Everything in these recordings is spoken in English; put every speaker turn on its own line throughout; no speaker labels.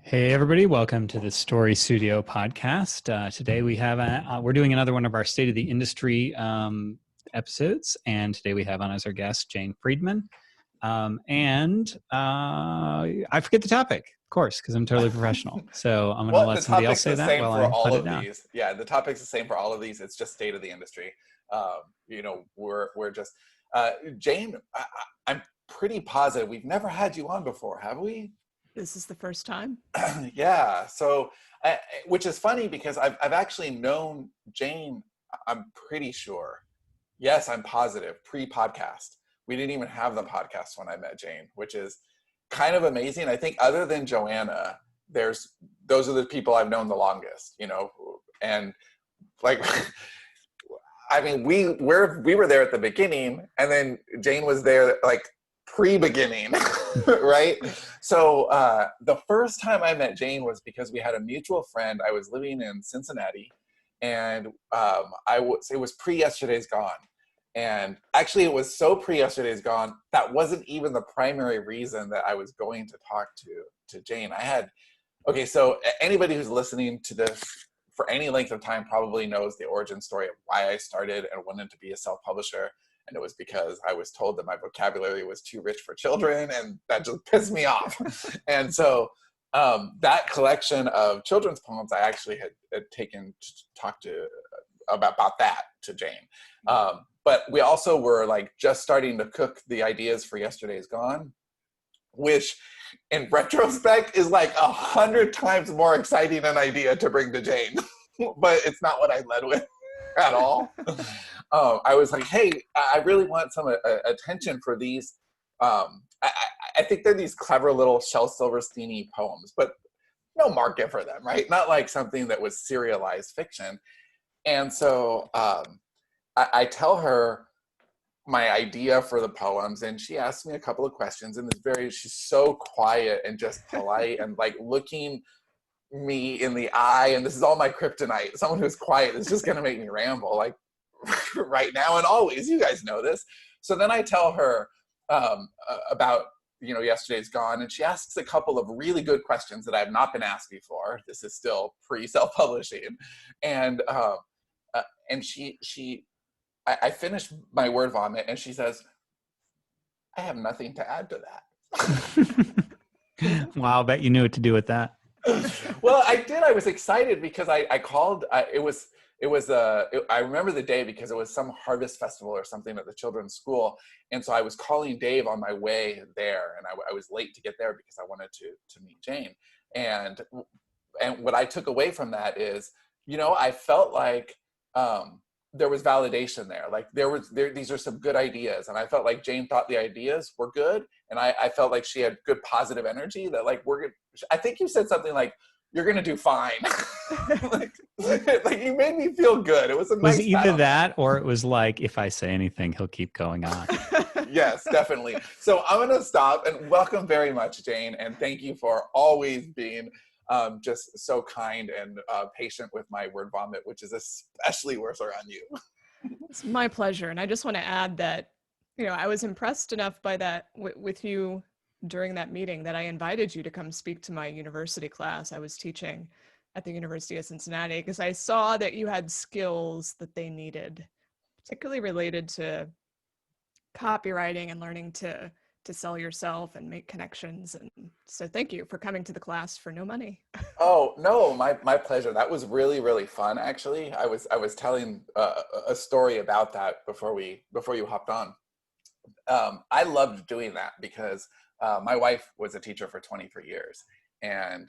Hey everybody, welcome to the Story Studio podcast. Today we have we're doing another one of our State of the Industry episodes, and today we have on as our guest Jane Friedman. I forget the topic, of course, because I'm totally professional. So I'm going to let somebody else say that while I hunt it down.
Yeah, the topic's the same for all of these. It's just state of the industry. We're just Jane. I'm pretty positive we've never had you on before, have we?
This is the first time.
Yeah. So, which is funny because I've actually known Jane. I'm pretty sure. Yes, I'm positive. Pre-podcast, we didn't even have the podcast when I met Jane, which is kind of amazing. I think other than Joanna, those are the people I've known the longest. And like, I mean, we were there at the beginning, and then Jane was there like pre-beginning, right? So the first time I met Jane was because we had a mutual friend. I was living in Cincinnati, and it was pre-Yesterday's Gone. And actually, it was so pre-Yesterday's Gone, that wasn't even the primary reason that I was going to talk to Jane. So anybody who's listening to this for any length of time probably knows the origin story of why I started and wanted to be a self-publisher. And it was because I was told that my vocabulary was too rich for children, and that just pissed me off. And so that collection of children's poems, I actually had taken to talk to about that to Jane. But we also were like just starting to cook the ideas for Yesterday's Gone, which in retrospect is like 100 times more exciting an idea to bring to Jane. But it's not what I led with at all. I was like, hey, I really want some attention for these. I think they're these clever little Shel Silverstein-y poems, but no market for them, right? Not like something that was serialized fiction. And so I tell her my idea for the poems, and she asks me a couple of questions, and she's so quiet and just polite and like looking me in the eye, and this is all my kryptonite. Someone who's quiet is just going to make me ramble, like right now and always. You guys know this. So then I tell her about Yesterday's Gone, and she asks a couple of really good questions that I have not been asked before. This is still pre-self-publishing, and I finished my word vomit, and she says, "I have nothing to add to
that." Wow, I bet you knew what to do with that.
Well, I did. I was excited because I called. I remember the day because it was some harvest festival or something at the children's school, and so I was calling Dave on my way there, and I was late to get there because I wanted to meet Jane. And what I took away from that is, I felt like there was validation there. Like these are some good ideas, and I felt like Jane thought the ideas were good, and I felt like she had good positive energy that like I think you said something like, "You're gonna do fine." like you made me feel good. It was a nice
either that, or it was like, if I say anything, he'll keep going on.
Yes, definitely. So I'm gonna stop and welcome very much, Jane, and thank you for always being just so kind and patient with my word vomit, which is especially worse around you.
It's my pleasure. And I just want to add that, I was impressed enough by that with you during that meeting that I invited you to come speak to my university class. I was teaching at the University of Cincinnati because I saw that you had skills that they needed, particularly related to copywriting and learning to sell yourself and make connections. And so thank you for coming to the class for no money.
Oh, no, my pleasure. That was really, really fun. Actually, I was telling a story about that before you hopped on. I loved doing that because my wife was a teacher for 23 years, and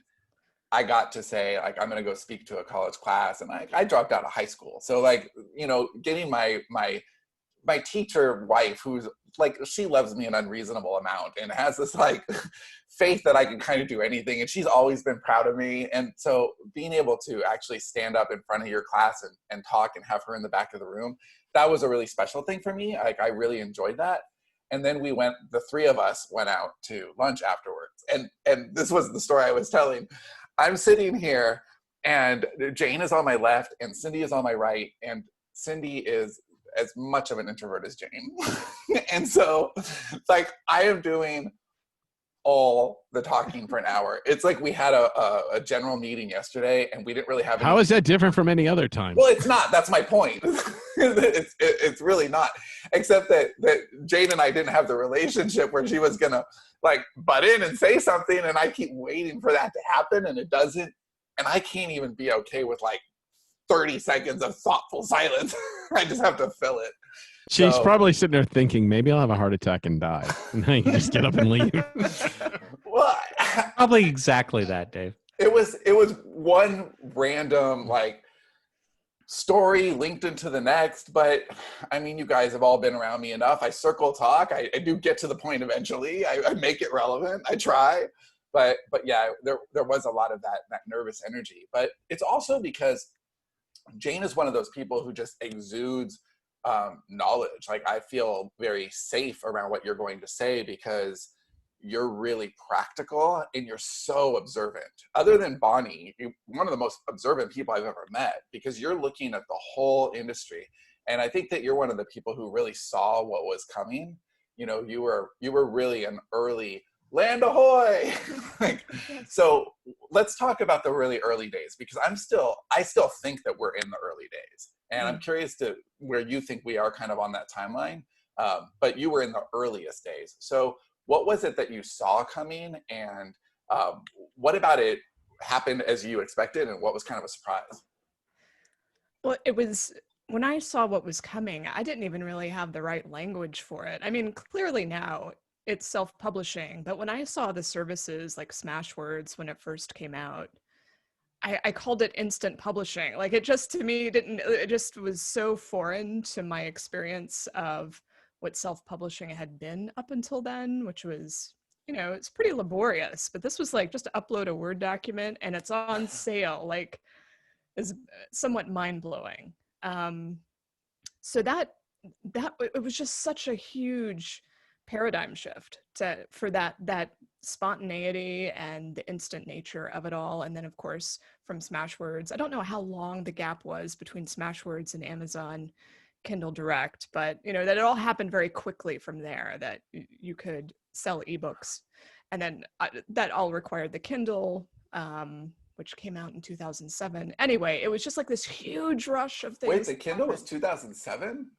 I got to say, like, I'm going to go speak to a college class, and I dropped out of high school. So like, getting my teacher wife, who's like, she loves me an unreasonable amount and has this like faith that I can kind of do anything. And she's always been proud of me. And so being able to actually stand up in front of your class and talk and have her in the back of the room, that was a really special thing for me. Like, I really enjoyed that. And then the three of us went out to lunch afterwards. And this was the story I was telling. I'm sitting here, and Jane is on my left and Cindy is on my right. And Cindy is as much of an introvert as Jane. And so like, I am doing all the talking for an hour. It's like we had a general meeting yesterday and we didn't really have any.
How is that different from any other time?
Well, it's not. That's my point. It's really not. Except that Jane and I didn't have the relationship where she was going to like butt in and say something, and I keep waiting for that to happen and it doesn't. And I can't even be okay with like 30 seconds of thoughtful silence. I just have to fill it.
She's probably sitting there thinking, maybe I'll have a heart attack and die. And then you just get up and leave.
Well,
Probably exactly that, Dave.
It was one random like story linked into the next, but I mean, you guys have all been around me enough. I circle talk. I do get to the point eventually. I make it relevant. I try, but yeah, there was a lot of that nervous energy. But it's also because Jane is one of those people who just exudes knowledge. Like I feel very safe around what you're going to say because you're really practical and you're so observant. Other than Bonnie, you're one of the most observant people I've ever met because you're looking at the whole industry. And I think that you're one of the people who really saw what was coming. You know, you were really an early land ahoy. Like, so let's talk about the really early days because I still think that we're in the early days. And I'm curious to where you think we are kind of on that timeline. But you were in the earliest days. So what was it that you saw coming, and what about it happened as you expected, and what was kind of a surprise?
Well, it was when I saw what was coming, I didn't even really have the right language for it. I mean, clearly now it's self-publishing, but when I saw the services like Smashwords when it first came out, I called it instant publishing. Like it just, to me, it just was so foreign to my experience of what self-publishing had been up until then, which was, you know, it's pretty laborious, but this was like just upload a Word document and it's on sale, like is somewhat mind-blowing. So that it was just such a huge paradigm shift for that spontaneity and the instant nature of it all. And then of course from Smashwords, I don't know how long the gap was between Smashwords and Amazon Kindle Direct, but you know that it all happened very quickly from there, that you could sell ebooks, and then that all required the Kindle, which came out in 2007. Anyway, it was just like this huge rush of things.
Wait, the Kindle was 2007?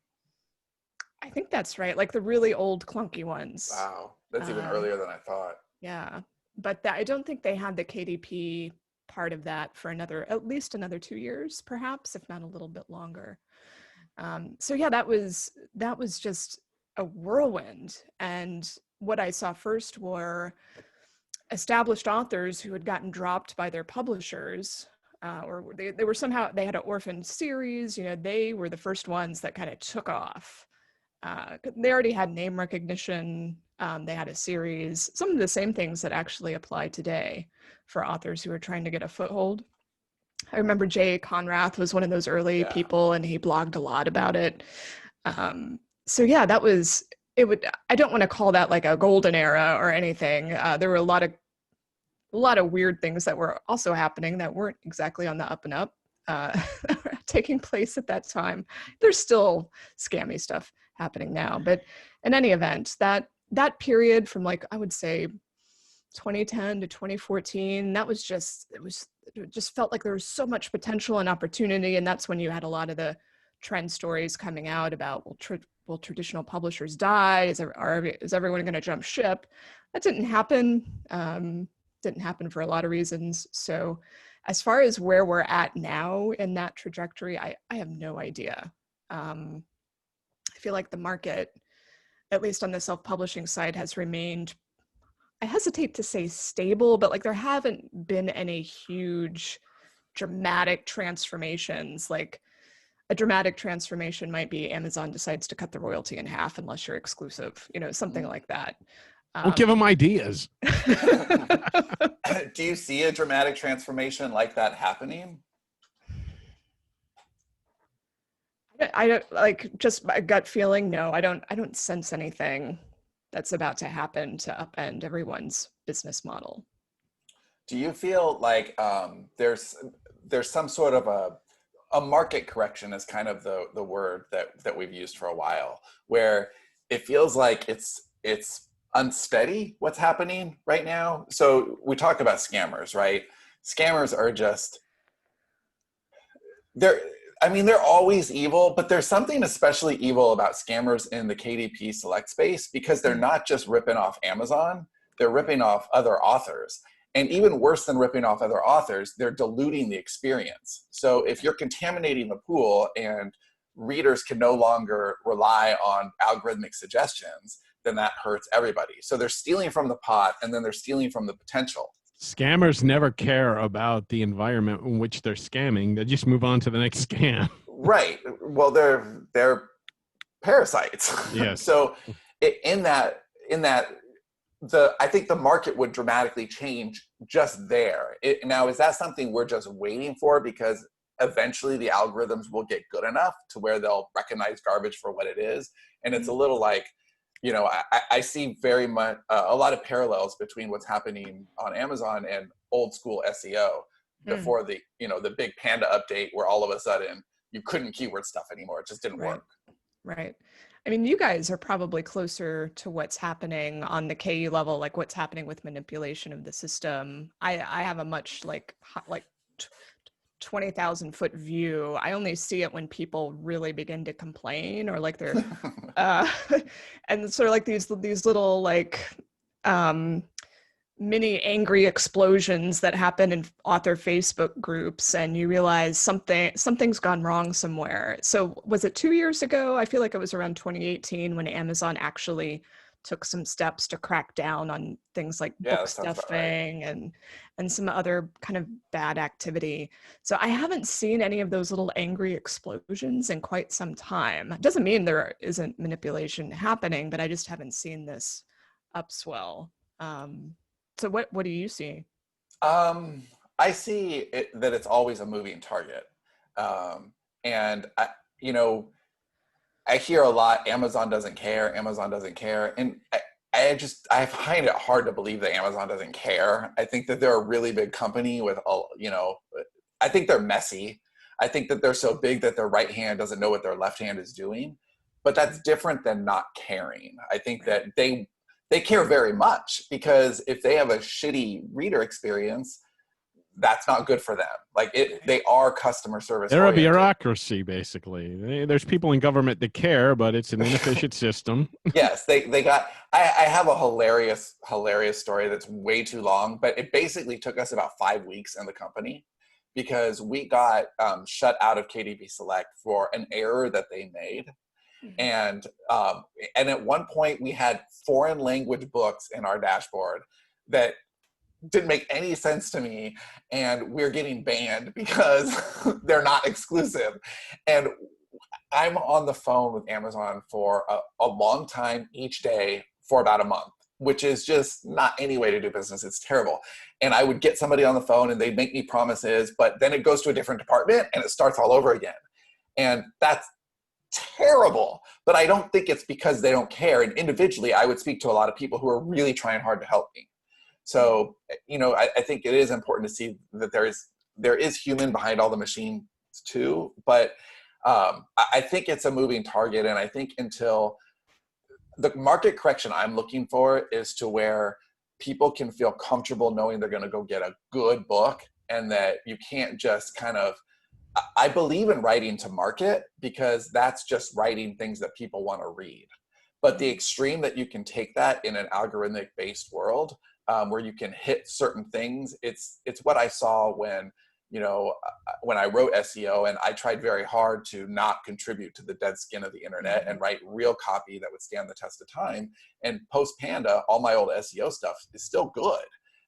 I think that's right, like the really old clunky ones.
Wow, that's even earlier than I thought.
Yeah, but I don't think they had the KDP part of that for at least another 2 years, perhaps, if not a little bit longer. So yeah, that was just a whirlwind. And what I saw first were established authors who had gotten dropped by their publishers, or they were somehow, they had an orphan series, you know, they were the first ones that kind of took off. They already had name recognition. They had a series, some of the same things that actually apply today for authors who are trying to get a foothold. I remember Jay Conrath was one of those early people, and he blogged a lot about it. So yeah, that was, I don't want to call that like a golden era or anything. There were a lot of weird things that were also happening that weren't exactly on the up and up, taking place at that time. There's still scammy stuff happening now, but in any event, that period from like, I would say 2010 to 2014, that was just, it just felt like there was so much potential and opportunity. And that's when you had a lot of the trend stories coming out about, will traditional publishers die? Is everyone going to jump ship? That didn't happen. Didn't happen for a lot of reasons. So as far as where we're at now in that trajectory, I have no idea. I feel like the market, at least on the self-publishing side, has remained, I hesitate to say stable, but like there haven't been any huge dramatic transformations. Like a dramatic transformation might be Amazon decides to cut the royalty in half unless you're exclusive, you know, something like that.
We'll give them ideas.
Do you see a dramatic transformation like that happening?
I don't, like, just my gut feeling. No, I don't sense anything that's about to happen to upend everyone's business model.
Do you feel like there's some sort of a market correction is kind of the word that we've used for a while, where it feels like it's unsteady what's happening right now. So we talk about scammers, right? Scammers are just, they're always evil, but there's something especially evil about scammers in the KDP Select space, because they're not just ripping off Amazon, they're ripping off other authors. And even worse than ripping off other authors, they're diluting the experience. So if you're contaminating the pool and readers can no longer rely on algorithmic suggestions, then that hurts everybody. So they're stealing from the pot, and then they're stealing from the potential.
Scammers never care about the environment in which they're scamming. They just move on to the next scam.
Right. Well, they're parasites.
Yes.
So in that, I think the market would dramatically change just there. Now, is that something we're just waiting for because eventually the algorithms will get good enough to where they'll recognize garbage for what it is? And it's a little like, I see very much a lot of parallels between what's happening on Amazon and old school SEO before the big Panda update, where all of a sudden you couldn't keyword stuff anymore. It just didn't work.
Right. I mean, you guys are probably closer to what's happening on the KU level, like what's happening with manipulation of the system. I have a much like 20,000 foot view. I only see it when people really begin to complain, or like they're, and sort of like these little like mini angry explosions that happen in author Facebook groups, and you realize something's gone wrong somewhere. So was it 2 years ago? I feel like it was around 2018 when Amazon actually took some steps to crack down on things like book stuffing and some other kind of bad activity. So I haven't seen any of those little angry explosions in quite some time. It doesn't mean there isn't manipulation happening, but I just haven't seen this upswell. So what do you see?
I see that it's always a moving target. And I hear a lot, Amazon doesn't care. And I find it hard to believe that Amazon doesn't care. I think that they're a really big company with, I think they're messy. I think that they're so big that their right hand doesn't know what their left hand is doing, but that's different than not caring. I think that they care very much, because if they have a shitty reader experience, that's not good for them. Like they are customer service
They're
oriented.
a bureaucracy, basically. There's people in government that care, but it's an inefficient system.
Yes, they got. I have a hilarious story that's way too long, but it basically took us about 5 weeks in the company because we got shut out of KDP Select for an error that they made. And at one point we had foreign language books in our dashboard that didn't make any sense to me, and we're getting banned because they're not exclusive. And I'm on the phone with Amazon for a long time each day for about a month, which is just not any way to do business. It's terrible. And I would get somebody on the phone and they'd make me promises, but then it goes to a different department and it starts all over again. And that's terrible. But I don't think it's because they don't care. And individually, I would speak to a lot of people who are really trying hard to help me. So, I think it is important to see that there is human behind all the machines too. But I think it's a moving target. And I think until the market correction I'm looking for is to where people can feel comfortable knowing they're going to go get a good book, and that you can't just kind of, I believe in writing to market, because that's just writing things that people want to read. But the extreme that you can take that in an algorithmic based world, where you can hit certain things, it's what I saw when I wrote SEO, and I tried very hard to not contribute to the dead skin of the internet and write real copy that would stand the test of time. And post Panda, all my old SEO stuff is still good.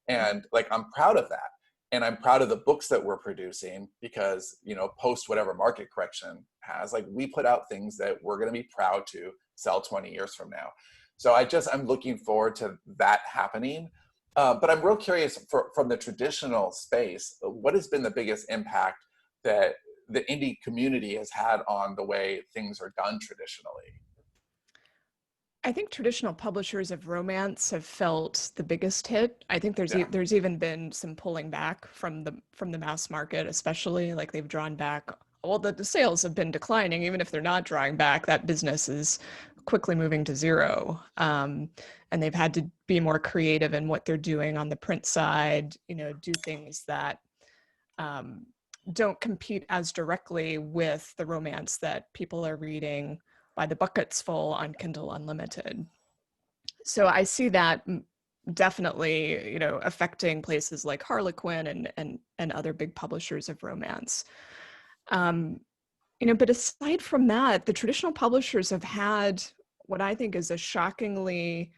And like, I'm proud of that. And I'm proud of the books that we're producing, because, post whatever market correction has, like, we put out things that we're going to be proud to sell 20 years from now. So I'm looking forward to that happening. But I'm real curious from the traditional space, what has been the biggest impact that the indie community has had on the way things are done traditionally?
I think traditional publishers of romance have felt the biggest hit. I think there's even been some pulling back from the mass market, especially, like they've drawn back. Well, the sales have been declining. Even if they're not drawing back, that business is quickly moving to zero. And they've had to be more creative in what they're doing on the print side, do things that don't compete as directly with the romance that people are reading by the buckets full on Kindle Unlimited. So I see that definitely, affecting places like Harlequin and other big publishers of romance. But aside from that, the traditional publishers have had what I think is a shockingly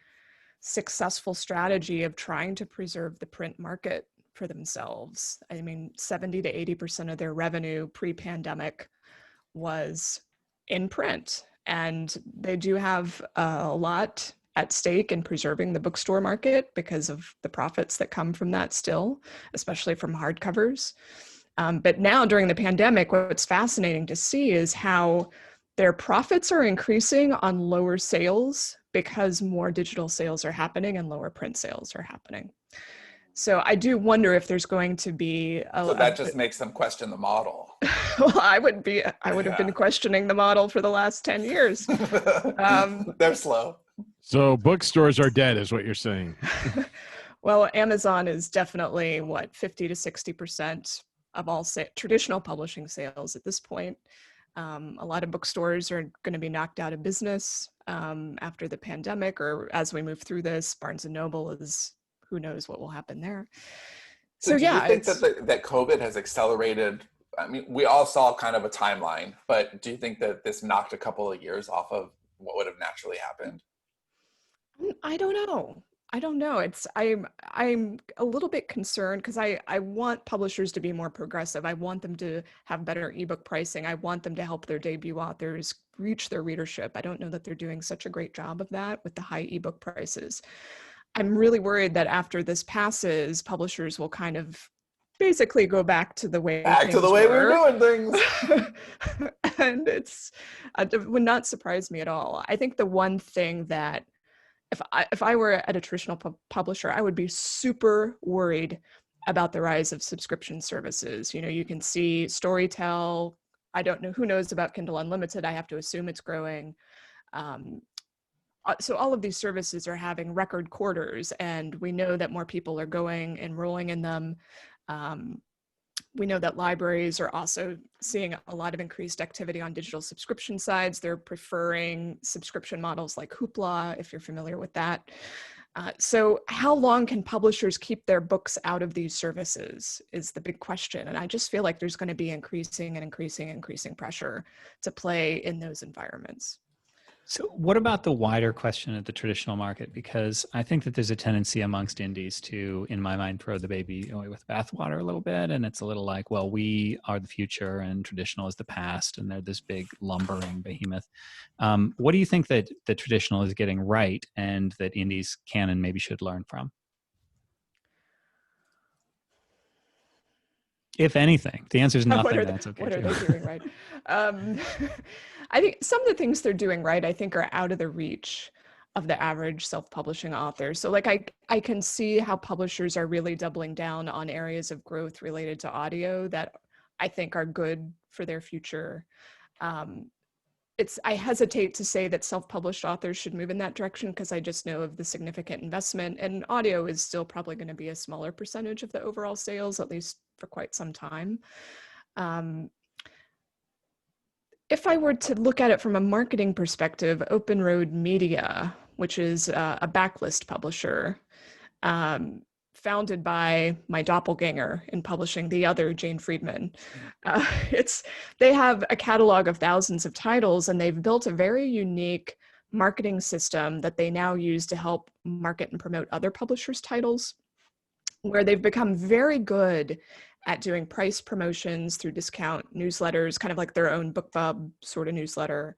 successful strategy of trying to preserve the print market for themselves. I mean, 70 to 80% of their revenue pre-pandemic was in print, and they do have a lot at stake in preserving the bookstore market because of the profits that come from that still, especially from hardcovers. But now during the pandemic, what's fascinating to see is how their profits are increasing on lower sales because more digital sales are happening and lower print sales are happening. So I do wonder if there's going to be
so that just makes them question the model.
Well, I would have been questioning the model for the last 10 years.
They're slow.
So bookstores are dead, is what you're saying.
Well, Amazon is definitely 50 to 60% of all traditional publishing sales at this point. A lot of bookstores are going to be knocked out of business after the pandemic, or as we move through this. Barnes and Noble is, who knows what will happen there.
So do you think that COVID has accelerated? I mean, we all saw kind of a timeline, but do you think that this knocked a couple of years off of what would have naturally happened?
I don't know. I'm a little bit concerned because I want publishers to be more progressive. I want them to have better ebook pricing. I want them to help their debut authors reach their readership. I don't know that they're doing such a great job of that with the high ebook prices. I'm really worried that after this passes, publishers will kind of basically go back to the way
we're doing things.
And it would not surprise me at all. I think the one thing that if I were at a traditional publisher, I would be super worried about the rise of subscription services. You can see Storytel. I don't know, who knows about Kindle Unlimited. I have to assume it's growing. So all of these services are having record quarters, and we know that more people are enrolling in them. We know that libraries are also seeing a lot of increased activity on digital subscription sides. They're preferring subscription models like Hoopla, if you're familiar with that. So how long can publishers keep their books out of these services is the big question. And I just feel like there's going to be increasing pressure to play in those environments.
So what about the wider question of the traditional market? Because I think that there's a tendency amongst indies to, in my mind, throw the baby away with bathwater a little bit. And it's a little like, well, we are the future and traditional is the past, and they're this big lumbering behemoth. What do you think that the traditional is getting right and that indies can and maybe should learn from? If anything, the answer is nothing. That's okay.
What are they doing right? I think some of the things they're doing right, I think, are out of the reach of the average self-publishing author. So like I can see how publishers are really doubling down on areas of growth related to audio that I think are good for their future. I hesitate to say that self-published authors should move in that direction because I just know of the significant investment, and audio is still probably going to be a smaller percentage of the overall sales, at least for quite some time. If I were to look at it from a marketing perspective, F+W Media, which is a backlist publisher, founded by my doppelganger in publishing, the other Jane Friedman. They have a catalog of thousands of titles, and they've built a very unique marketing system that they now use to help market and promote other publishers' titles, where they've become very good at doing price promotions through discount newsletters, kind of like their own BookBub sort of newsletter.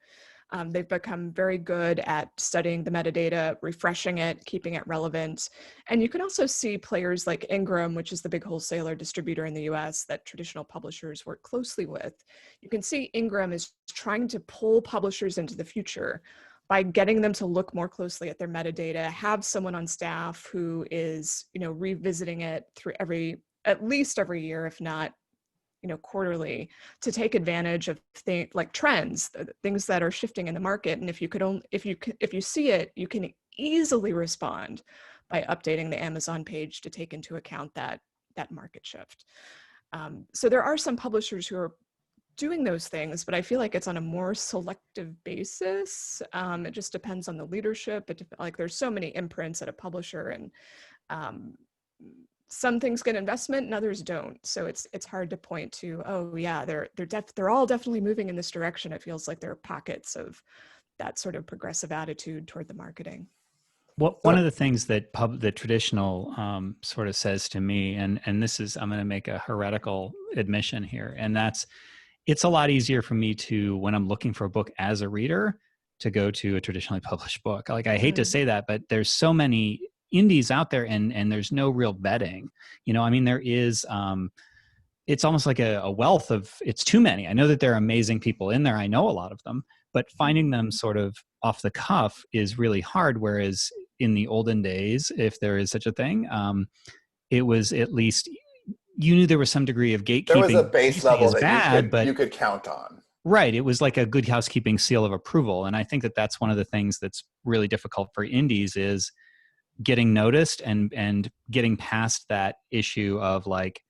They've become very good at studying the metadata, refreshing it, keeping it relevant. And you can also see players like Ingram, which is the big wholesaler distributor in the US that traditional publishers work closely with. You can see Ingram is trying to pull publishers into the future by getting them to look more closely at their metadata, have someone on staff who is, revisiting it through at least every year, if not quarterly, to take advantage of like trends, things that are shifting in the market. And if you see it, you can easily respond by updating the Amazon page to take into account that market shift. So there are some publishers who are doing those things, but I feel like it's on a more selective basis. It just depends on the leadership. Like there's so many imprints at a publisher, and some things get investment and others don't. So it's hard to point to, oh yeah, they're all definitely moving in this direction. It feels like there are pockets of that sort of progressive attitude toward the marketing.
One of the things that the traditional sort of says to me, and this is, I'm going to make a heretical admission here, and that's, it's a lot easier for me to, when I'm looking for a book as a reader, to go to a traditionally published book. Like, I hate to say that, but there's so many indies out there, and there's no real vetting. I mean, there is, it's almost like a wealth of, it's too many. I know that there are amazing people in there. I know a lot of them, but finding them sort of off the cuff is really hard. Whereas in the olden days, if there is such a thing, it was at least, you knew there was some degree of gatekeeping.
There was a base level that you could count on.
Right. It was like a good housekeeping seal of approval. And I think that that's one of the things that's really difficult for indies, is getting noticed and getting past that issue of like,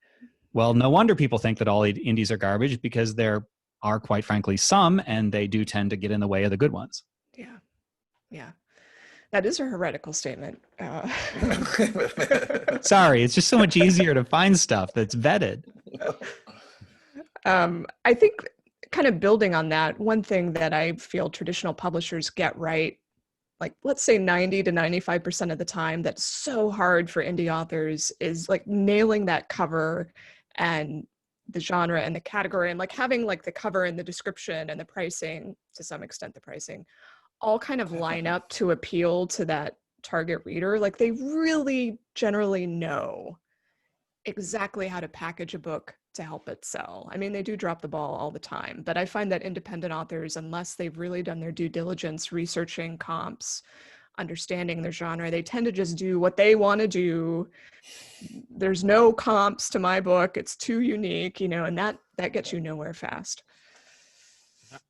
well, no wonder people think that all indies are garbage, because there are, quite frankly, some, and they do tend to get in the way of the good ones.
Yeah. Yeah. That is a heretical statement.
Sorry, it's just so much easier to find stuff that's vetted.
I think, kind of building on that, one thing that I feel traditional publishers get right, like let's say 90 to 95% of the time, that's so hard for indie authors, is like nailing that cover and the genre and the category, and like having like the cover and the description and the pricing, to some extent the pricing, all kind of line up to appeal to that target reader. Like they really generally know exactly how to package a book to help it sell. I mean, they do drop the ball all the time, but I find that independent authors, unless they've really done their due diligence, researching comps, understanding their genre, they tend to just do what they want to do. There's no comps to my book. It's too unique, and that gets you nowhere fast.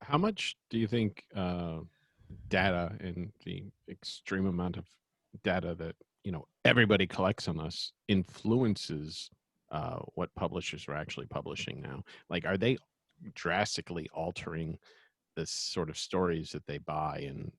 How much do you think data, and the extreme amount of data that everybody collects on us, influences what publishers are actually publishing now? Like, are they drastically altering the sort of stories that they buy and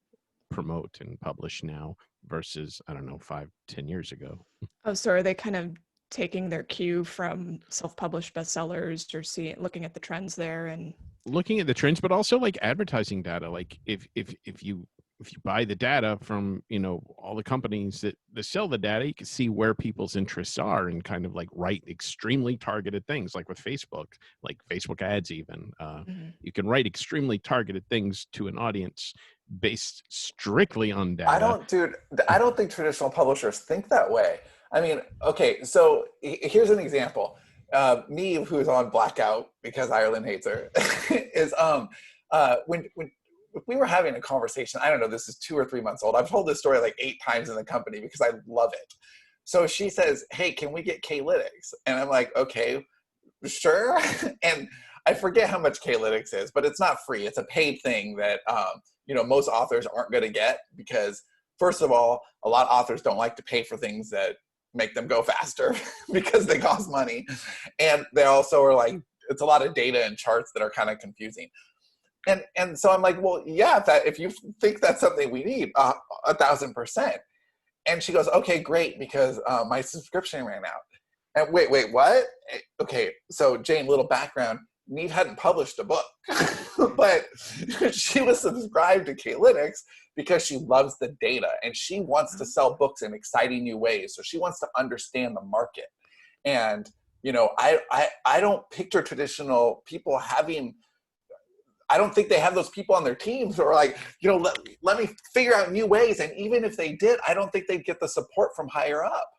promote and publish now versus, I don't know, 5-10 years ago?
Oh, so are they kind of taking their cue from self-published bestsellers, or looking at the trends there and
looking at the trends, but also like advertising data? Like if you buy the data from all the companies that sell the data, you can see where people's interests are, and kind of like write extremely targeted things, like with Facebook, like Facebook ads even. You can write extremely targeted things to an audience based strictly on data.
I don't think traditional publishers think that way. I mean, okay, so here's an example. Me, who's on blackout because Ireland hates her, is when we were having a conversation. I don't know, this is 2 or 3 months old. I've told this story like 8 times in the company because I love it. So she says, hey, can we get K-Lytics? And I'm like, okay, sure. And I forget how much K-Lytics is, but it's not free. It's a paid thing that most authors aren't going to get, because first of all, a lot of authors don't like to pay for things that make them go faster because they cost money. And they also are like, it's a lot of data and charts that are kind of confusing. And so I'm like, well, yeah, if you think that's something we need, 1,000%. And she goes, okay, great, because my subscription ran out. And wait, what? Okay, so Jane, little background. Neve hadn't published a book, but she was subscribed to K-Lytics because she loves the data and she wants to sell books in exciting new ways. So she wants to understand the market. And, I don't picture traditional people having, I don't think they have those people on their teams who are like, let me figure out new ways. And even if they did, I don't think they'd get the support from higher up.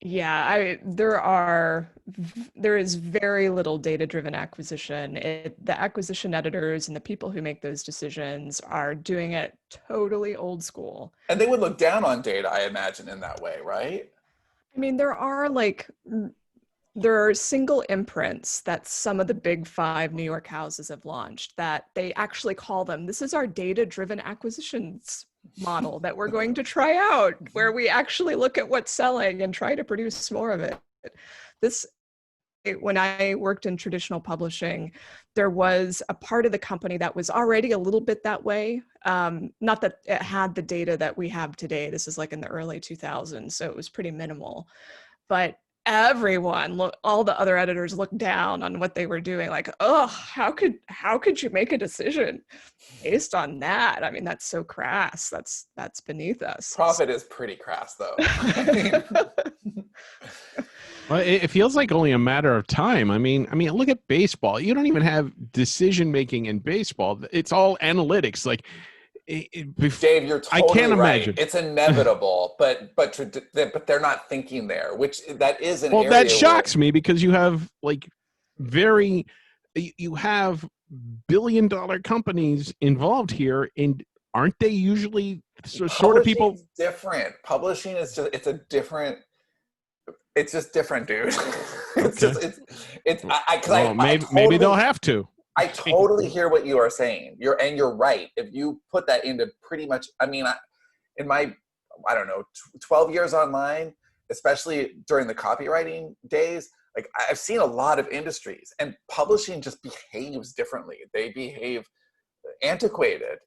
Yeah, there is very little data-driven acquisition. The acquisition editors and the people who make those decisions are doing it totally old school.
And they would look down on data, I imagine, in that way, right?
I mean, there are like there are single imprints that some of the big 5 New York houses have launched that they actually call them, this is our data-driven acquisitions model that we're going to try out, where we actually look at what's selling and try to produce more of it. When I worked in traditional publishing, there was a part of the company that was already a little bit that way. Not that it had the data that we have today. This is like in the early 2000s, so it was pretty minimal. But everyone, all the other editors looked down on what they were doing, like, oh, how could you make a decision based on that? I mean, that's so crass. That's beneath us.
Profit is pretty crass, though.
Well, it feels like only a matter of time. I mean, look at baseball. You don't even have decision making in baseball. It's all analytics. Like,
Dave, you're totally
I can't
right.
imagine.
It's inevitable, but they're not thinking there, which that is an area.
Well, that shocks me, because you have like you have billion-dollar companies involved here, and aren't they usually sort of people?
Different. Publishing is just it's just different, dude.
Maybe they'll have to.
I totally hear what you are saying. You're right. If you put that into pretty much, in my, 12 years online, especially during the copywriting days, like I've seen a lot of industries, and publishing just behaves differently. They behave antiquated.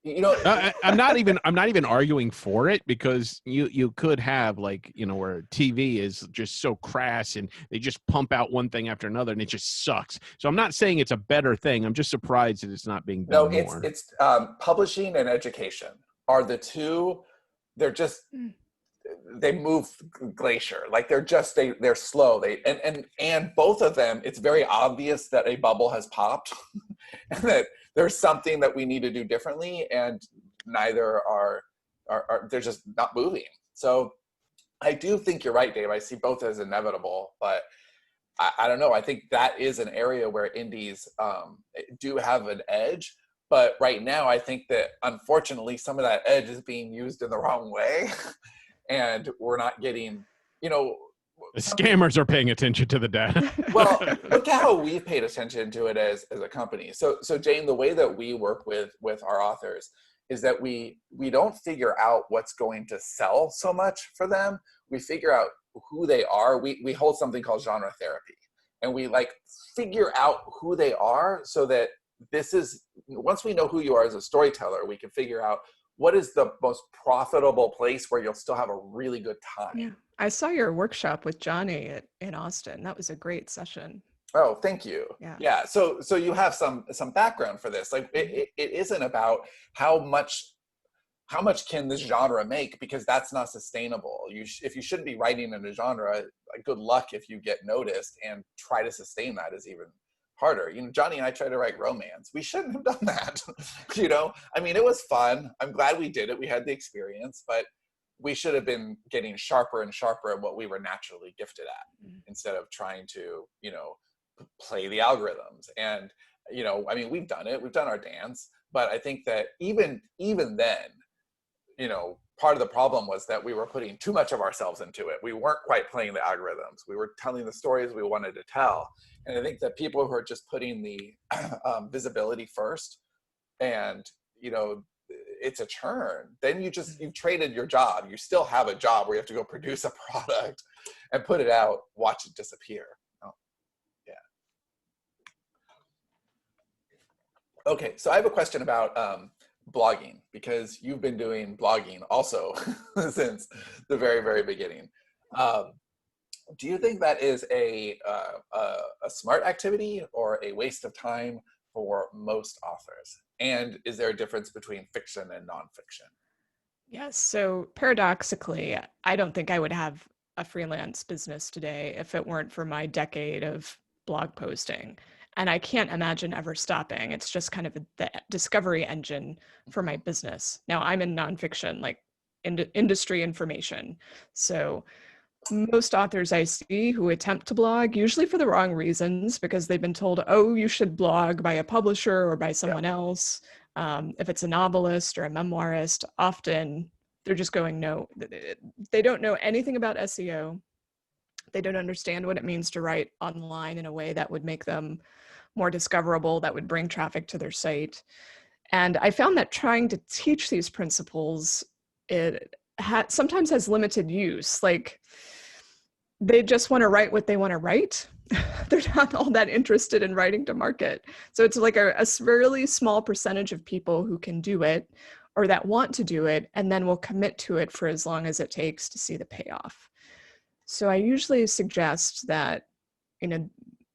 I'm not even arguing for it, because you could have, like, where TV is just so crass and they just pump out one thing after another and it just sucks. So I'm not saying it's a better thing. I'm just surprised that it's not being done more.
It's publishing and education are the two. They're just they move glacier. Like they're slow. And both of them, it's very obvious that a bubble has popped and that there's something that we need to do differently, and neither are they're just not moving. So I do think you're right, Dave. I see both as inevitable, but I don't know. I think that is an area where indies do have an edge. But right now, I think that unfortunately, some of that edge is being used in the wrong way. And we're not getting,
the scammers are paying attention to the data.
Well, look at how we've paid attention to it as a company. So Jane, the way that we work with our authors is that we don't figure out what's going to sell so much for them. We figure out who they are. We hold something called genre therapy, and we figure out who they are, so that once we know who you are as a storyteller, we can figure out what is the most profitable place where you'll still have a really good time.
Yeah. I saw your workshop with Johnny in Austin. That was a great session.
Oh, thank you.
Yeah.
So you have some background for this. Like it isn't about how much can this genre make, because that's not sustainable. If you shouldn't be writing in a genre, good luck if you get noticed, and try to sustain that is even harder. Johnny and I tried to write romance. We shouldn't have done that. It was fun. I'm glad we did it. We had the experience, but we should have been getting sharper and sharper at what we were naturally gifted at, instead of trying to, play the algorithms. And, we've done it. We've done our dance. But I think that even then, part of the problem was that we were putting too much of ourselves into it. We weren't quite playing the algorithms. We were telling the stories we wanted to tell. And I think that people who are just putting the visibility first, and, it's a churn, then you've traded your job. You still have a job where you have to go produce a product and put it out, watch it disappear. Yeah. Okay, so I have a question about blogging, because you've been doing blogging also since the very, very beginning. Do you think that is a smart activity or a waste of time for most authors? And is there a difference between fiction and nonfiction?
Yes. So paradoxically, I don't think I would have a freelance business today if it weren't for my decade of blog posting. And I can't imagine ever stopping. It's just kind of the discovery engine for my business. Now I'm in nonfiction, like industry information. So most authors I see who attempt to blog, usually for the wrong reasons, because they've been told, oh, you should blog by a publisher or by someone else. If it's a novelist or a memoirist, often they're just going, no, they don't know anything about SEO. They don't understand what it means to write online in a way that would make them more discoverable, that would bring traffic to their site. And I found that trying to teach these principles, it sometimes has limited use. Like, they just want to write what they want to write. They're not all that interested in writing to market. So it's like a really small percentage of people who can do it or that want to do it, and then will commit to it for as long as it takes to see the payoff. So I usually suggest that,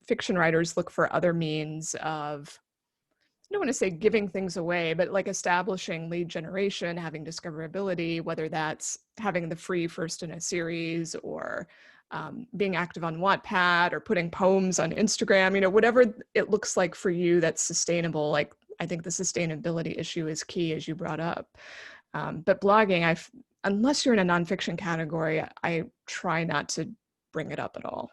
fiction writers look for other means of, I don't want to say giving things away, but like establishing lead generation, having discoverability, whether that's having the free first in a series, or being active on Wattpad, or putting poems on Instagram, whatever it looks like for you that's sustainable. Like, I think the sustainability issue is key, as you brought up. But blogging, unless you're in a nonfiction category, I try not to bring it up at all.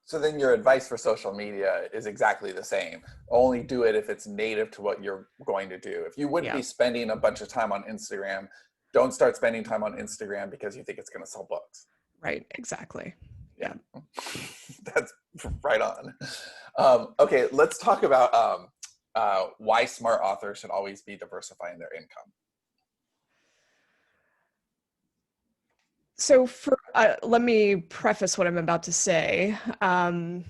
So then your advice for social media is exactly the same. Only do it if it's native to what you're going to do. If you wouldn't be spending a bunch of time on Instagram, don't start spending time on Instagram because you think it's going to sell books.
Right, exactly. Yeah.
That's right on. Okay, let's talk about why smart authors should always be diversifying their income.
So let me preface what I'm about to say. I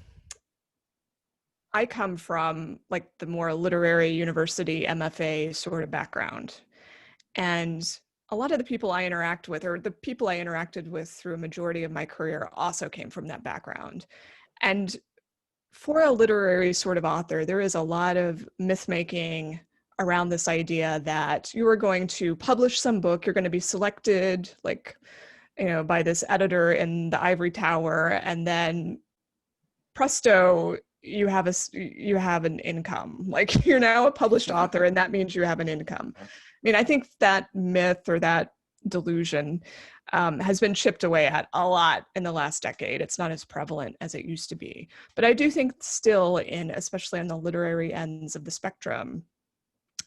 come from like the more literary university MFA sort of background. And a lot of the people I interact with, or the people I interacted with through a majority of my career, also came from that background. And for a literary sort of author, there is a lot of myth making around this idea that you are going to publish some book, you're going to be selected, like, by this editor in the ivory tower, and then presto, you have an income. Like, you're now a published author, and that means you have an income. I mean, I think that myth or that delusion has been chipped away at a lot in the last decade. It's not as prevalent as it used to be. But I do think still, especially on the literary ends of the spectrum,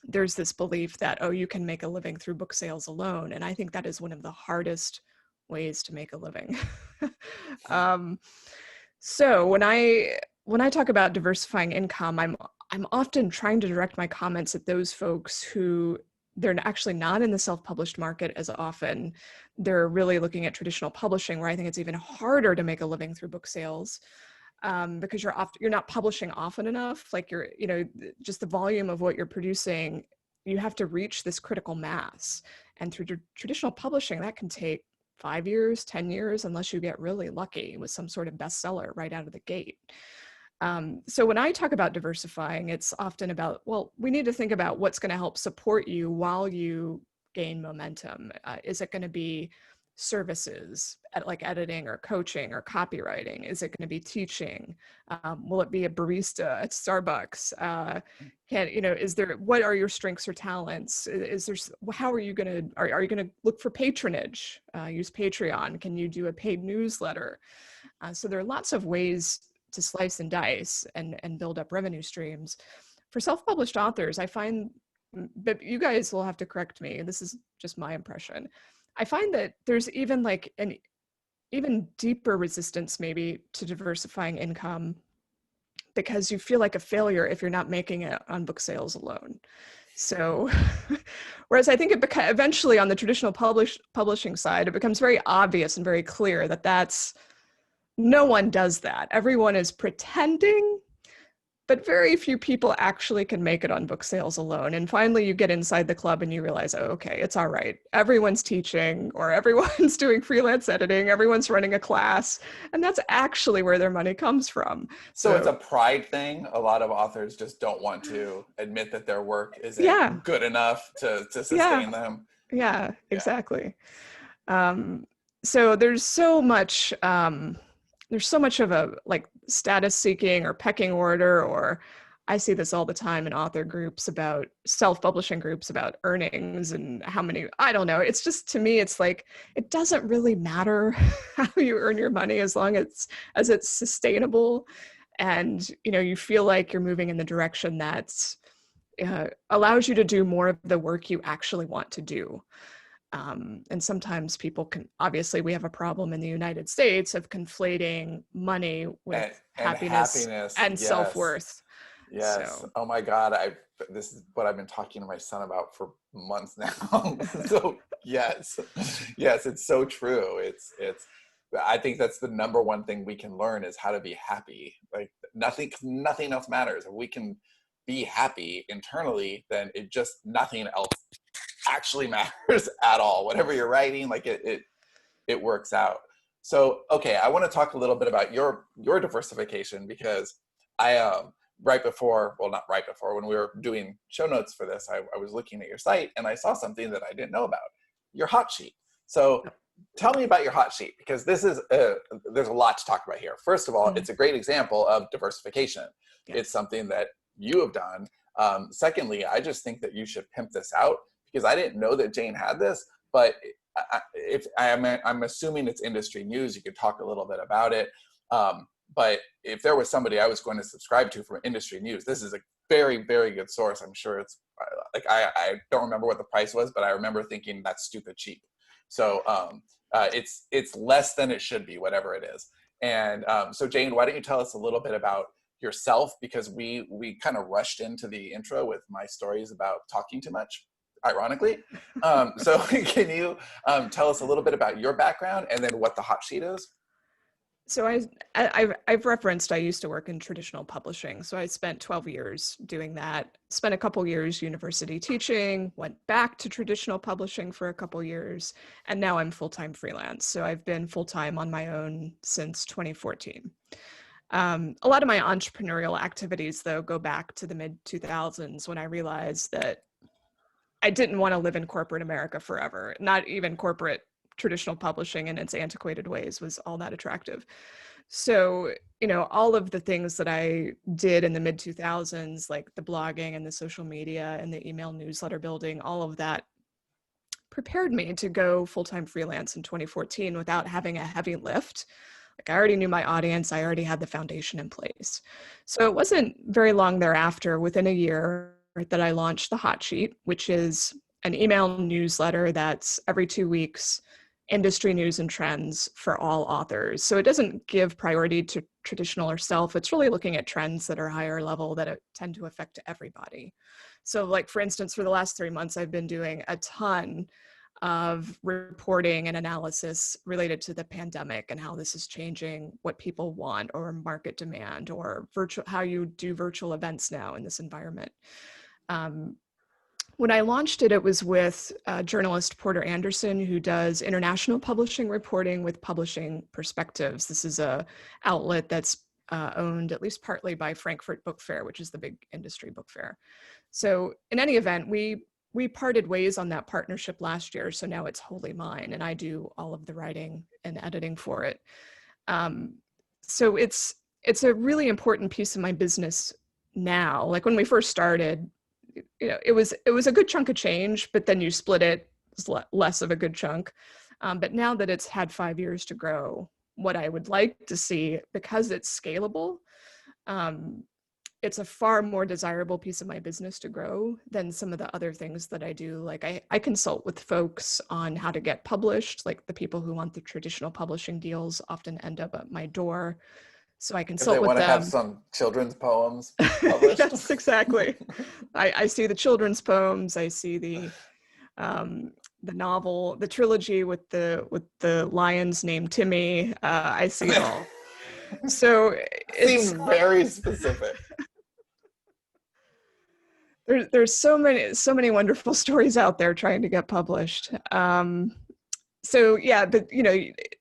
there's this belief that, oh, you can make a living through book sales alone. And I think that is one of the hardest ways to make a living. So when I talk about diversifying income, I'm often trying to direct my comments at those folks who they're actually not in the self-published market as often. They're really looking at traditional publishing, where I think it's even harder to make a living through book sales, because you're not publishing often enough. Like, just the volume of what you're producing, you have to reach this critical mass. And through traditional publishing, that can take 5 years, 10 years, unless you get really lucky with some sort of bestseller right out of the gate. So when I talk about diversifying, it's often about, well, we need to think about what's going to help support you while you gain momentum. Is it going to be services like editing or coaching or copywriting? Is it going to be teaching? Will it be a barista at Starbucks? What are your strengths or talents? How are you going to look for patronage? Use Patreon? Can you do a paid newsletter? So there are lots of ways to slice and dice and build up revenue streams. For self-published authors, I find, but you guys will have to correct me, this is just my impression, I find that there's even like an even deeper resistance maybe to diversifying income, because you feel like a failure if you're not making it on book sales alone. So, whereas I think eventually on the traditional publishing side, it becomes very obvious and very clear that no one does that. Everyone is pretending, but very few people actually can make it on book sales alone. And finally, you get inside the club and you realize, oh, okay, it's all right. Everyone's teaching, or everyone's doing freelance editing, everyone's running a class, and that's actually where their money comes from.
So it's a pride thing. A lot of authors just don't want to admit that their work isn't good enough to sustain them.
Yeah, exactly. So there's so much of a like status seeking or pecking order, or I see this all the time in author groups, about self-publishing groups, about earnings and how many, I don't know. It's just, to me, it's like, it doesn't really matter how you earn your money as long as it's sustainable. And, you feel like you're moving in the direction that allows you to do more of the work you actually want to do. And sometimes people can, obviously we have a problem in the United States of conflating money with
and
happiness and
yes.
self-worth.
Yes.
So.
Oh my God. This is what I've been talking to my son about for months now. So yes, it's so true. I think that's the number one thing we can learn is how to be happy. Like nothing else matters. If we can be happy internally, then nothing else actually matters at all. Whatever you're writing, like it works out. So, okay, I want to talk a little bit about your diversification, because I right before, well, not right before, when we were doing show notes for this, I was looking at your site and I saw something that I didn't know about, your hot sheet. So tell me about your hot sheet, because this is there's a lot to talk about here. First of all, it's a great example of diversification.
Yes.
It's something that you have done. Secondly, I just think that you should pimp this out, because I didn't know that Jane had this, but I'm assuming it's industry news. You could talk a little bit about it. But if there was somebody I was going to subscribe to from industry news, this is a very, very good source. I'm sure it's like, I don't remember what the price was, but I remember thinking that's stupid cheap. So it's less than it should be, whatever it is. And so Jane, why don't you tell us a little bit about yourself, because we kind of rushed into the intro with my stories about talking too much, ironically. So can you tell us a little bit about your background and then what the hot sheet is?
So I've referenced I used to work in traditional publishing. So I spent 12 years doing that, spent a couple years university teaching, went back to traditional publishing for a couple years, and now I'm full-time freelance. So I've been full-time on my own since 2014. A lot of my entrepreneurial activities, though, go back to the mid-2000s when I realized that I didn't want to live in corporate America forever. Not even corporate traditional publishing in its antiquated ways was all that attractive. So, all of the things that I did in the mid-2000s, like the blogging and the social media and the email newsletter building, all of that prepared me to go full-time freelance in 2014 without having a heavy lift. Like, I already knew my audience, I already had the foundation in place. So it wasn't very long thereafter, within a year, that I launched the hot sheet, which is an email newsletter that's every 2 weeks, industry news and trends for all authors. So it doesn't give priority to traditional or self. It's really looking at trends that are higher level that tend to affect everybody. So, like, for instance, for the last 3 months, I've been doing a ton of reporting and analysis related to the pandemic and how this is changing what people want, or market demand, or how you do virtual events now in this environment. When I launched it, it was with journalist Porter Anderson, who does international publishing reporting with Publishing Perspectives. This is a outlet that's owned at least partly by Frankfurt Book Fair, which is the big industry book fair. So in any event, we parted ways on that partnership last year, so now it's wholly mine, and I do all of the writing and editing for it. So it's a really important piece of my business now. Like, when we first started, it was a good chunk of change, but then you split it, it's less of a good chunk. But now that it's had 5 years to grow, what I would like to see, because it's scalable, it's a far more desirable piece of my business to grow than some of the other things that I do. Like, I consult with folks on how to get published. Like, the people who want the traditional publishing deals often end up at my door. So I consult with them.
If they want to have some children's poems published.
Yes, exactly. I see the children's poems. I see the novel, the trilogy with the lions named Timmy. I see it all. So it
seems very specific.
There's so many wonderful stories out there trying to get published. So yeah, but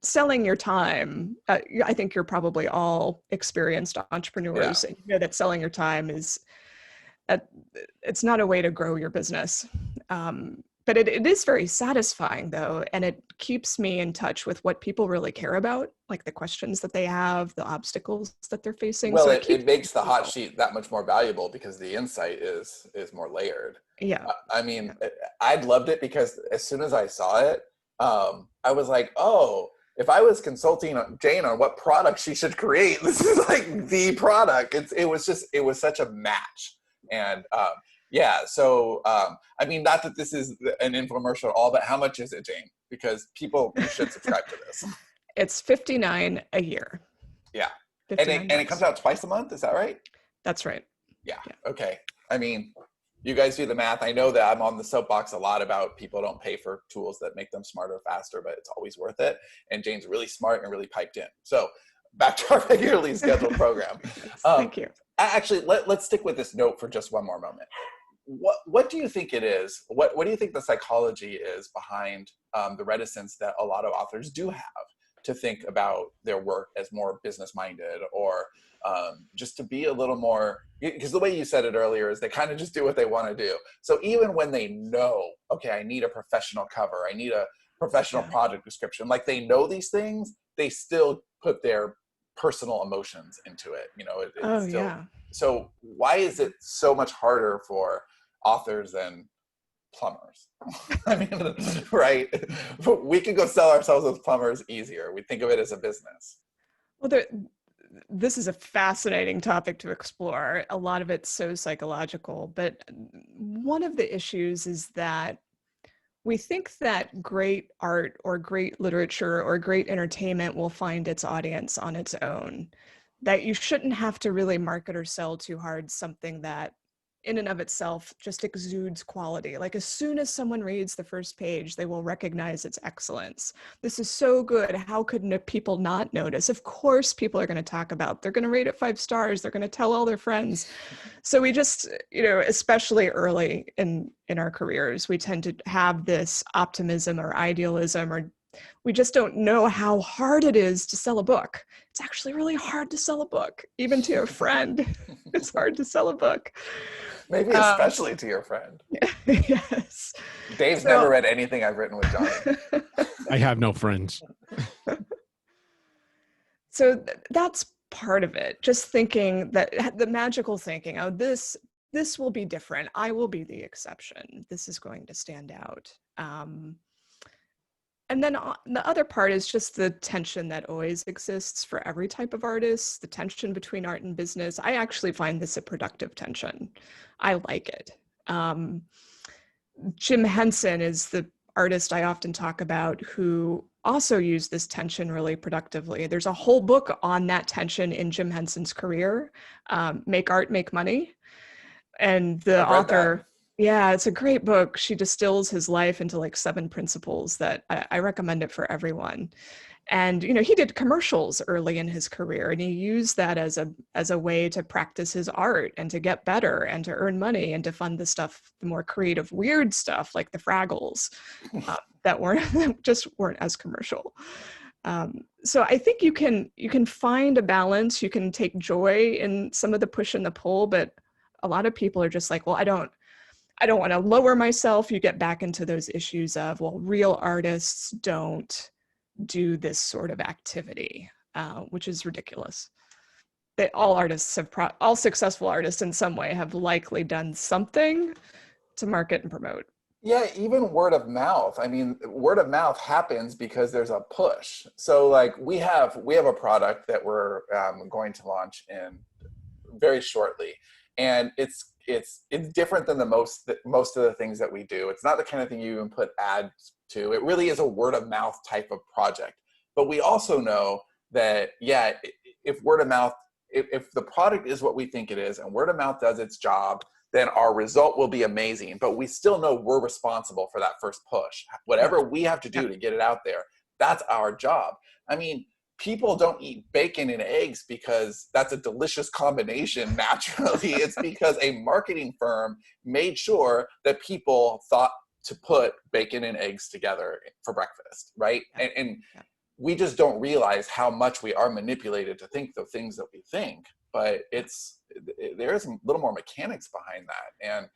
selling your time, I think you're probably all experienced entrepreneurs, and you know that selling your time it's not a way to grow your business. But it is very satisfying, though, and it keeps me in touch with what people really care about, like the questions that they have, the obstacles that they're facing.
Well,
so
it makes the hot sheet that much more valuable because the insight is more layered.
Yeah.
I mean, I loved it because as soon as I saw it, I was like, oh, if I was consulting Jane on what product she should create, this is like the product. It was such a match. And Yeah. So, I mean, not that this is an infomercial at all, but how much is it, Jane? Because people should subscribe to this.
It's $59 a year.
Yeah.
59
And it comes out twice a month. Is that right?
That's right.
Yeah.
Yeah.
Okay. I mean, you guys do the math. I know that I'm on the soapbox a lot about people don't pay for tools that make them smarter faster, but it's always worth it. And Jane's really smart and really piped in. So back to our regularly scheduled program.
Thank you.
Actually, let's stick with this note for just one more moment. What do you think it is? What do you think the psychology is behind the reticence that a lot of authors do have to think about their work as more business minded, or just to be a little more, because the way you said it earlier is they kind of just do what they want to do. So even when they know, okay, I need a professional cover, I need a professional project description, like they know these things, they still put their personal emotions into it. You know, it's still,
yeah.
So why is it so much harder for authors than plumbers? I mean, right? We can go sell ourselves as plumbers easier. We think of it as a business.
Well, this is a fascinating topic to explore. A lot of it's so psychological, but one of the issues is that we think that great art or great literature or great entertainment will find its audience on its own, that you shouldn't have to really market or sell too hard something that in and of itself just exudes quality. Like as soon as someone reads the first page, they will recognize its excellence. This is so good. How could people not notice? Of course, people are going to talk about, they're going to rate it 5 stars. They're going to tell all their friends. So we just, especially early in our careers, we tend to have this optimism or idealism, or we just don't know how hard it is to sell a book. It's actually really hard to sell a book, even to a friend. It's hard to sell a book.
Maybe especially to your friend.
Yes.
Dave's never read anything I've written with Johnny.
I have no friends.
So that's part of it. Just thinking that the magical thinking, oh, this will be different. I will be the exception. This is going to stand out. And then the other part is just the tension that always exists for every type of artist, the tension between art and business. I actually find this a productive tension. I like it. Jim Henson is the artist I often talk about who also used this tension really productively. There's a whole book on that tension in Jim Henson's career, Make Art, Make Money. And the author... Yeah, it's a great book. She distills his life into like 7 principles that I recommend it for everyone. And, he did commercials early in his career, and he used that as a way to practice his art and to get better and to earn money and to fund the more creative, weird stuff like the Fraggles that weren't as commercial. So I think you can find a balance. You can take joy in some of the push and the pull, but a lot of people are just like, well, I don't want to lower myself. You get back into those issues of, well, real artists don't do this sort of activity, which is ridiculous. All successful artists in some way have likely done something to market and promote.
Yeah, even word of mouth. I mean, word of mouth happens because there's a push. So like we have a product that we're going to launch in very shortly. And it's different than most of the things that we do. It's not the kind of thing you even put ads to. It really is a word of mouth type of project. But we also know that, yeah, if word of mouth, if the product is what we think it is and word of mouth does its job, then our result will be amazing. But we still know we're responsible for that first push. Whatever we have to do to get it out there, that's our job. I mean, people don't eat bacon and eggs because that's a delicious combination naturally. It's because a marketing firm made sure that people thought to put bacon and eggs together for breakfast, right? And we just don't realize how much we are manipulated to think the things that we think, but there's a little more mechanics behind that.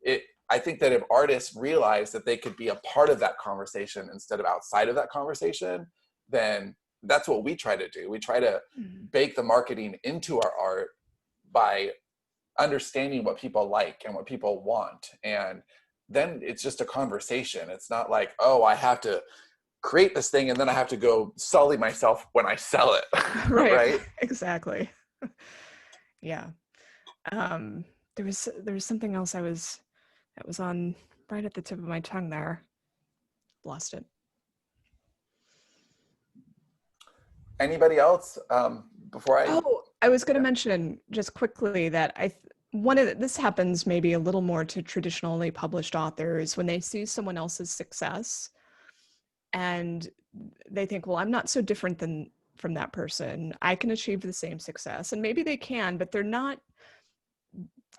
And I think that if artists realize that they could be a part of that conversation instead of outside of that conversation, then that's what we try to do. We try to bake the marketing into our art by understanding what people like and what people want. And then it's just a conversation. It's not like, oh, I have to create this thing and then I have to go sully myself when I sell it. Right?
Exactly. Yeah. There was something else I was It was on right at the tip of my tongue there. Lost it.
Anybody else before I?
Oh, I was going to mention just quickly that this happens maybe a little more to traditionally published authors when they see someone else's success and they think, well, I'm not so different from that person. I can achieve the same success. And maybe they can, but they're not.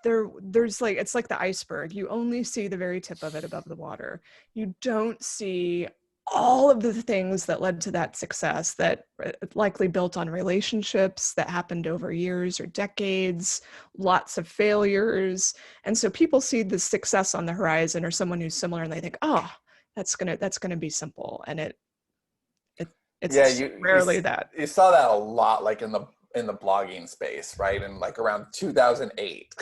There's like, it's like the iceberg. You only see the very tip of it above the water. You don't see all of the things that led to that success that likely built on relationships that happened over years or decades, lots of failures. And so people see the success on the horizon or someone who's similar and they think, oh, that's gonna be simple. And it's rarely that.
You saw that a lot, like in the blogging space, right? And like around 2008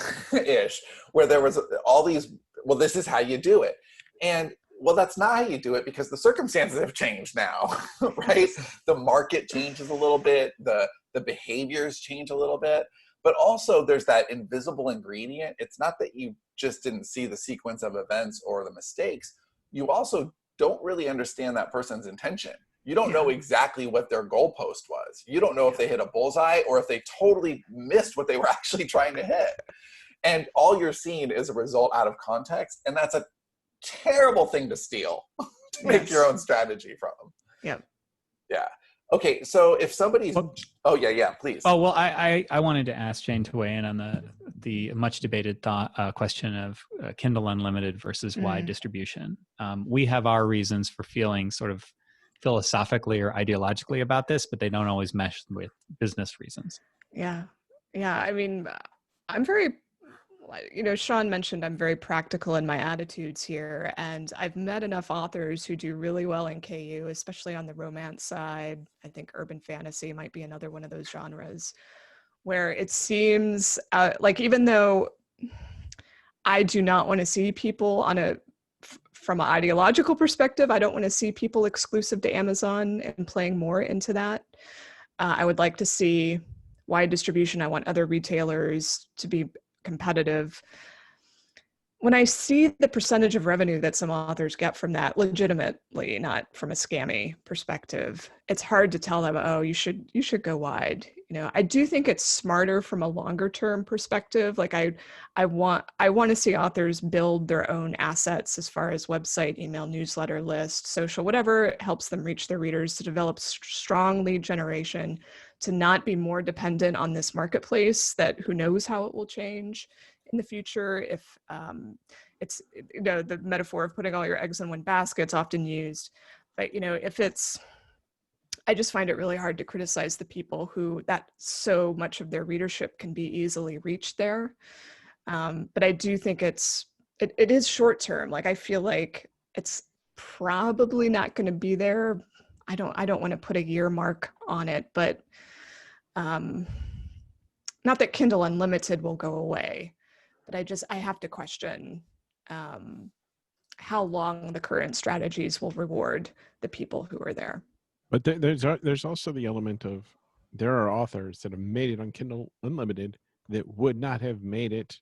ish, where there was all these, well, this is how you do it. And well, that's not how you do it because the circumstances have changed now, right? The market changes a little bit, the behaviors change a little bit, but also there's that invisible ingredient. It's not that you just didn't see the sequence of events or the mistakes. You also don't really understand that person's intention. You don't know exactly what their goalpost was. You don't know if they hit a bullseye or if they totally missed what they were actually trying to hit. And all you're seeing is a result out of context. And that's a terrible thing to steal to make your own strategy from.
Yeah.
Yeah. Okay. So if somebody's, please.
Oh, well, I wanted to ask Jane to weigh in on the much debated question of Kindle Unlimited versus wide distribution. We have our reasons for feeling sort of philosophically or ideologically about this, but they don't always mesh with business reasons.
Yeah. I mean, I'm very, Sean mentioned I'm very practical in my attitudes here, and I've met enough authors who do really well in KU, especially on the romance side. I think urban fantasy might be another one of those genres where it seems like even though I do not want to see people from an ideological perspective, I don't want to see people exclusive to Amazon and playing more into that. I would like to see wide distribution. I want other retailers to be competitive. When I see the percentage of revenue that some authors get from that legitimately, not from a scammy perspective, it's hard to tell them, oh, you should go wide. I do think it's smarter from a longer term perspective. Like I want to see authors build their own assets as far as website, email, newsletter list, social, whatever helps them reach their readers, to develop strong lead generation, to not be more dependent on this marketplace that who knows how it will change in the future. If it's, the metaphor of putting all your eggs in one basket, it's often used, but if it's, I just find it really hard to criticize the people who that so much of their readership can be easily reached there. But I do think it is short term. Like I feel like it's probably not going to be there. I don't want to put a year mark on it, but not that Kindle Unlimited will go away, but I have to question how long the current strategies will reward the people who are there.
But there's also the element of there are authors that have made it on Kindle Unlimited that would not have made it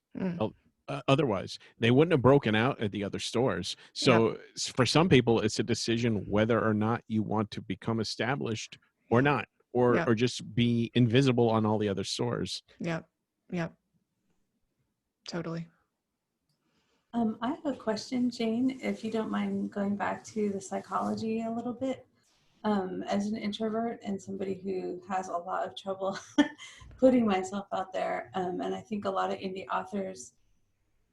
otherwise. They wouldn't have broken out at the other stores. So for some people, it's a decision whether or not you want to become established or not, or just be invisible on all the other stores.
Yep. Totally.
I have a question, Jane, if you don't mind going back to the psychology a little bit. As an introvert and somebody who has a lot of trouble putting myself out there, and I think a lot of indie authors,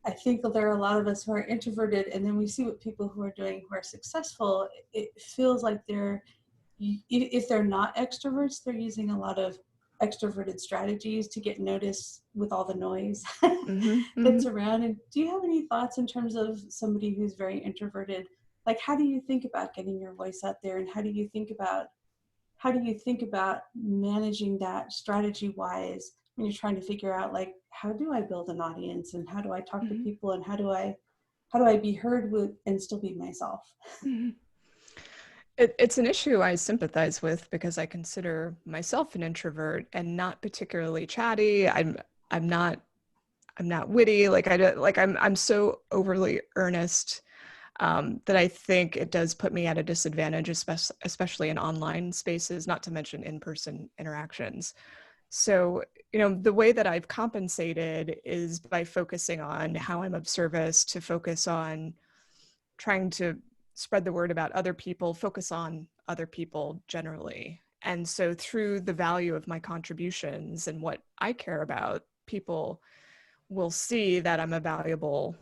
I think there are a lot of us who are introverted, and then we see what people who are doing who are successful. It feels like if they're not extroverts, they're using a lot of extroverted strategies to get noticed with all the noise that's around. And do you have any thoughts in terms of somebody who's very introverted? Like, how do you think about getting your voice out there, and how do you think about managing that strategy wise when you're trying to figure out, like, how do I build an audience, and how do I talk to people, and how do I be heard with and still be myself?
It's an issue I sympathize with because I consider myself an introvert and not particularly chatty. not witty. Like I'm so overly earnest that I think it does put me at a disadvantage, especially in online spaces, not to mention in-person interactions. So, the way that I've compensated is by focusing on how I'm of service, to focus on trying to spread the word about other people, focus on other people generally. And so through the value of my contributions and what I care about, people will see that I'm a valuable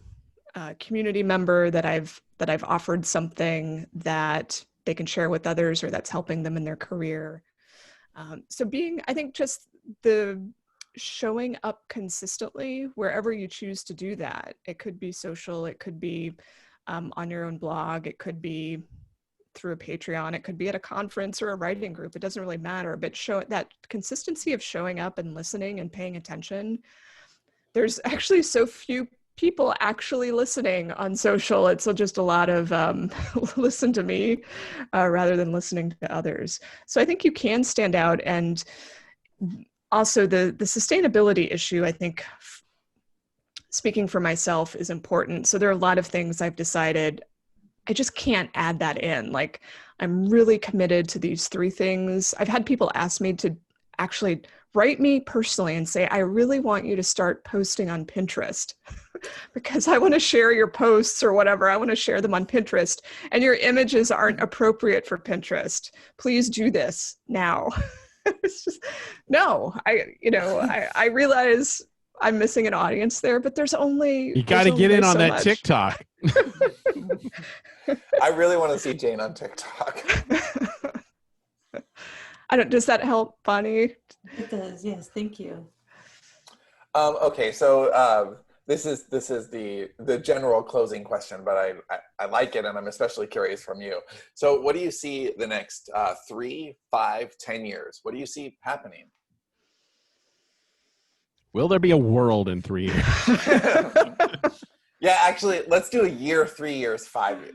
community member, that I've offered something that they can share with others or that's helping them in their career. So I think just the showing up consistently wherever you choose to do that. It could be social, it could be on your own blog, it could be through a Patreon, it could be at a conference or a writing group. It doesn't really matter, but show that consistency of showing up and listening and paying attention. There's actually so few people actually listening on social. It's just a lot of listen to me rather than listening to others. So I think you can stand out. And also the sustainability issue, I think, speaking for myself, is important. So there are a lot of things I've decided I just can't add that in. Like, I'm really committed to these 3 things. I've had people ask me to actually write me personally and say, I really want you to start posting on Pinterest because I want to share your posts or whatever. I want to share them on Pinterest and your images aren't appropriate for Pinterest. Please do this now. It's just, no, I realize I'm missing an audience there, but
you got to get in on that TikTok.
I really want to see Jane on TikTok.
Does that help, Bonnie?
It does, yes, thank you.
Okay, so this is the general closing question, but I like it, and I'm especially curious from you. So what do you see the next 3, 5, 10 years? What do you see happening?
Will there be a world in 3 years?
Yeah, actually, let's do a year, 3 years, 5 years.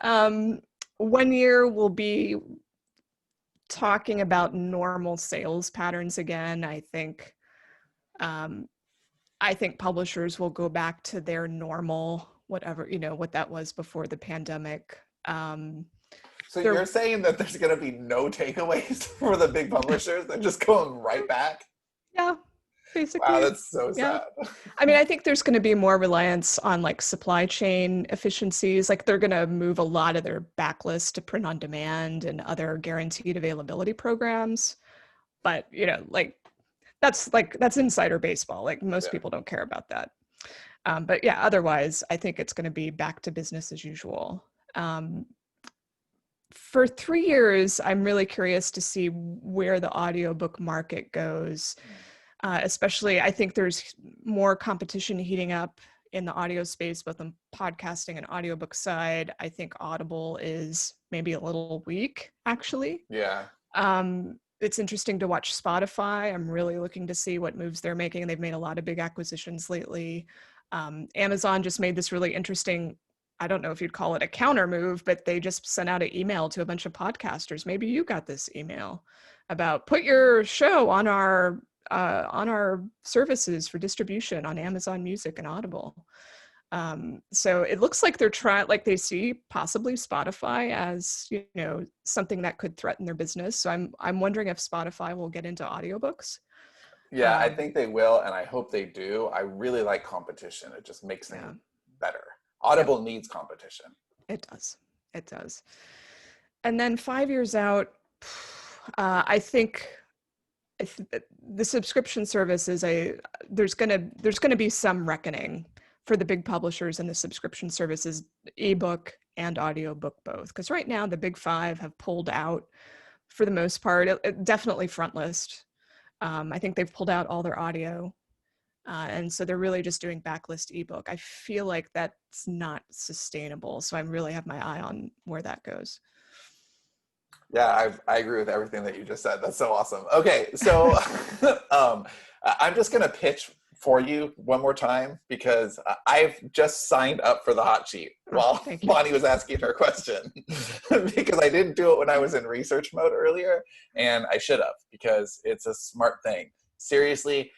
Oh. 1 year will be talking about normal sales patterns again. I think publishers will go back to their normal, whatever, what that was before the pandemic.
So you're saying that there's going to be no takeaways for the big publishers? They're just going right back?
Yeah, basically.
Wow, that's so sad.
I mean, I think there's going to be more reliance on like supply chain efficiencies. Like, they're going to move a lot of their backlist to print on demand and other guaranteed availability programs. But, that's insider baseball. Like, most people don't care about that. But yeah, otherwise, I think it's going to be back to business as usual. For 3 years, I'm really curious to see where the audiobook market goes. Especially, I think there's more competition heating up in the audio space, both on podcasting and audiobook side. I think Audible is maybe a little weak, actually.
Yeah.
It's interesting to watch Spotify. I'm really looking to see what moves they're making. They've made a lot of big acquisitions lately. Amazon just made this really interesting, I don't know if you'd call it a counter move, but they just sent out an email to a bunch of podcasters. Maybe you got this email about put your show on our services for distribution on Amazon Music and Audible. So it looks like they're trying, like they see possibly Spotify as, something that could threaten their business. So I'm wondering if Spotify will get into audiobooks.
Yeah, I think they will, and I hope they do. I really like competition. It just makes things better. Audible needs competition. It
does. And then 5 years out, I think the subscription service is there's gonna be some reckoning for the big publishers and the subscription services, ebook and audiobook both. Because right now the big 5 have pulled out for the most part. Definitely Frontlist. I think they've pulled out all their audio. And so they're really just doing backlist ebook. I feel like that's not sustainable. So I really have my eye on where that goes.
Yeah, I agree with everything that you just said. That's so awesome. Okay, so I'm just going to pitch for you one more time because I've just signed up for the hot sheet while Bonnie was asking her question because I didn't do it when I was in research mode earlier, and I should have because it's a smart thing. Seriously,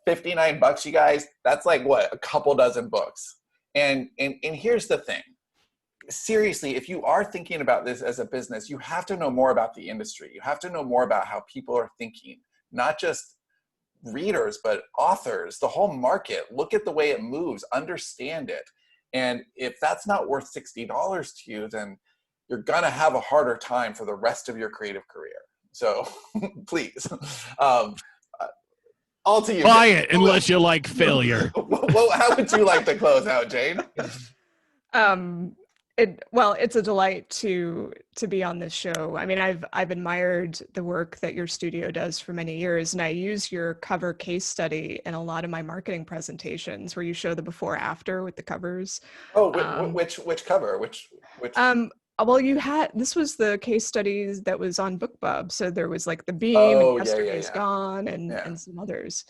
$59, you guys, that's like what, a couple dozen books. And here's the thing. Seriously, if you are thinking about this as a business, you have to know more about the industry. You have to know more about how people are thinking, not just readers, but authors, the whole market. Look at the way it moves, understand it. And if that's not worth $60 to you, then you're gonna have a harder time for the rest of your creative career. So please, all to you.
Buy it unless you like failure.
Well, how would you like to close out, Jane?
It's a delight to be on this show. I mean, I've admired the work that your studio does for many years, and I use your cover case study in a lot of my marketing presentations, where you show the before after with the covers.
Oh, which cover? Which?
Well, this was the case studies that was on BookBub. So there was like The Beam, and Yesterday's Gone, and some others.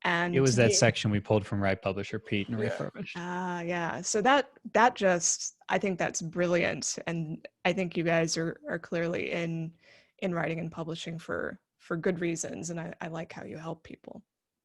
And
it was that section we pulled from Right Publisher Pete and refurbished.
Yeah. So that just, I think that's brilliant. And I think you guys are clearly in writing and publishing for good reasons. And I like how you help people.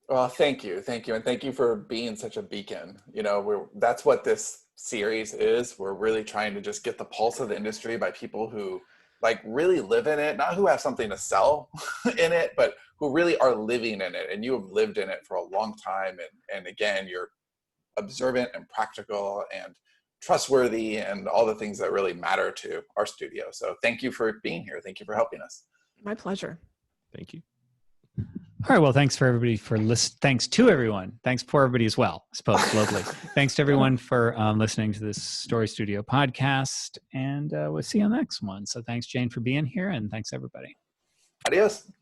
Well, thank you. And thank you for being such a beacon. You know, that's what this series is. We're really trying to just get the pulse of the industry by people who like really live in it, not who have something to sell in it, but who really are living in it. And you have lived in it for a long time. And again, you're observant and practical and trustworthy and all the things that really matter to our studio. So thank you for being here. Thank you for helping us.
My pleasure.
Thank you.
All right. Well, thanks for everybody for listening. Thanks to everyone. Thanks for everybody as well, I suppose, globally. Thanks to everyone for listening to this Story Studio podcast. And we'll see you on the next one. So thanks, Jane, for being here. And thanks, everybody.
Adios.